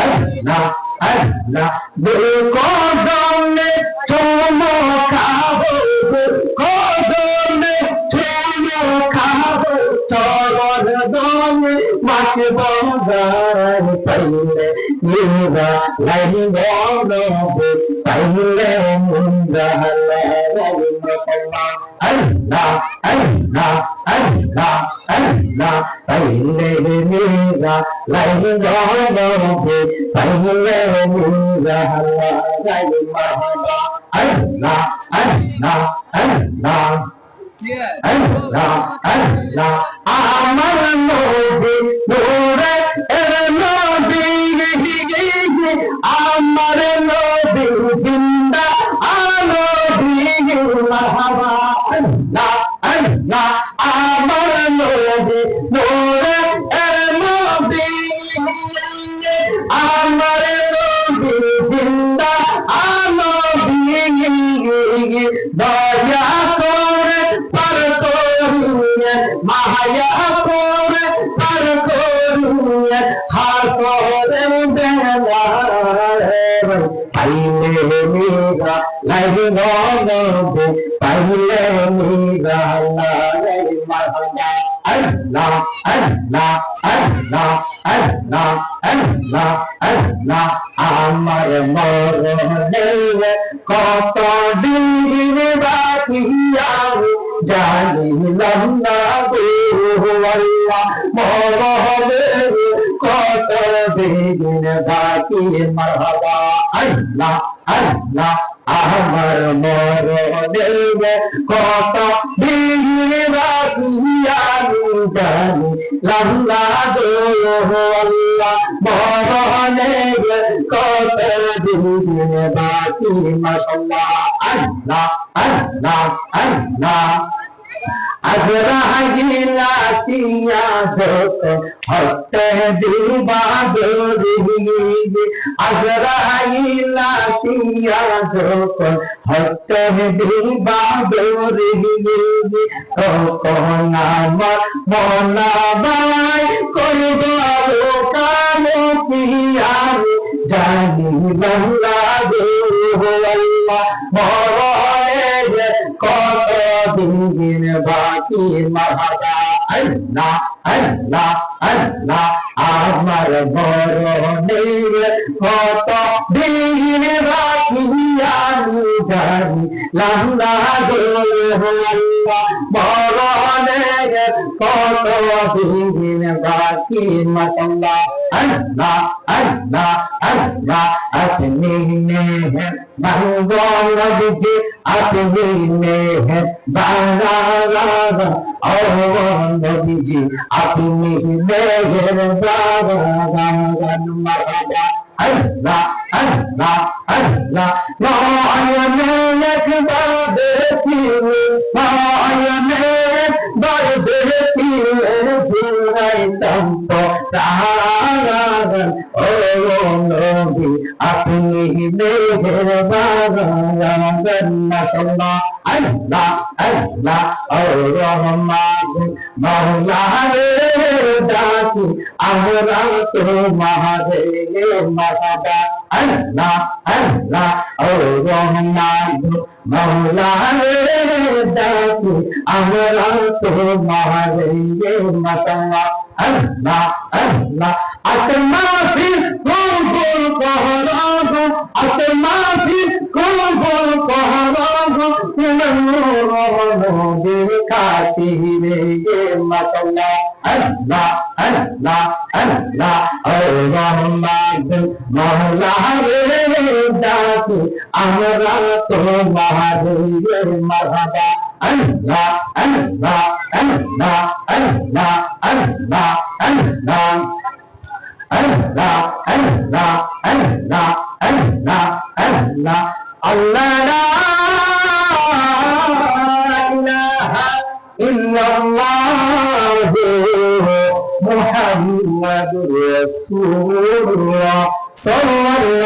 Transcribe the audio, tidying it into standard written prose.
আল্লাহ আল্লাহ কদমে চুমো খাবো কদমে চুমো খাবো চরণ দমে মাকে বগার পাইলে নিরা লাইনি বলো পাইলে মুন্ডা আল্লাহ আল্লাহ আল্লাহ আল্লাহ পাইলে নিরা লাইনি বলো পাইলে মুন্ডা আল্লাহ আল্লাহ আল্লাহ আল্লাহ আল্লাহ আমার নবী নূরে নবী আমার নবী জিন্দা নবী মারহাবা আল্লাহ আল্লাহ আমার নবী নূরে নবী আমার নবী জিন্দা নবী দয়া করে পার করিয়ে মায়া করে পার করিয়ে হাসরে বেলায় পাইলে নিরা লাগে নবী পাইলে নিরা লাগে মারহাবা আল্লাহ আল্লাহ আল্লাহ আল্লাহ আল্লাহ আল্লাহ আমার মরণে কত দিন বাকি আমি জানিলাম না গো আল্লাহ মরণে কত দিন বাকি মারহাবা আল্লাহ আল্লাহ আমার মরণে কত দিন বাকি আমি জানিলাম না গো আল্লাহ মরণে কত দিন বাকি মাশাআল্লাহ আল্লাহ আল্লাহ আল্লাহ আজরাইলা কিয়া যত হতে দিবা দরিয়ে আজরাইলা কিয়া যত হতে দিবা দরিয়ে তখন আমার মনাবাই করব কাম কিয়া জানিলাম না গো আল্লাহ মরণে কত দিন বাকি মারহাবা আল্লাহ আল্লাহ আল্লাহ আমার মরণে কত দিন বাকি আমি জানিলাম না গো আল্লাহ মরণে কত দিন বাকি মাশাআল্লাহ আল্লাহ আল্লাহ আল্লাহ আপনি মেহের বাংলা নবী আপনি মেহের বাংলা ও নবীজি আপনি মেহের বাংলা মারহাবা আল্লাহ আল্লাহ আল্লাহ নয়নে একবার দেখিলে নয়নে একবার দেখিলে ফিরাইতাম পরাণ ও নবী আপনি মেহের বাংলা মাশাআল্লাহ আল্লাহ আল্লাহ ও রহমান মাওলা রে ডাকি আমরা তোমারে মারহাবা আল্লাহ আল্লাহ ও রহমান মাওলা রে ডাকি আমরা তোমারে মাশাআল্লাহ আল্লাহ আল্লাহ আতমা ফির কুল কহরাগো আতমা ফির কুল কহরাগো নবীর খাতিরে মাশাআল্লাহ আল্লাহ আল্লাহ আল্লাহ ও রহমান মাওলা রে ডাকি আমরা তোমারে মারহাবা আল্লাহ আল্লাহ আল্লাহ আল্লাহ আল্লাহ আল্লাহ আল্লাহ আল্লাহ আল্লাহ আল্লাহ আল্লাহ আল্লাহ লা ইলাহা ইল্লাল্লাহ মুহাম্মাদুর রাসূলুল্লাহ সাল্লাল্লাহু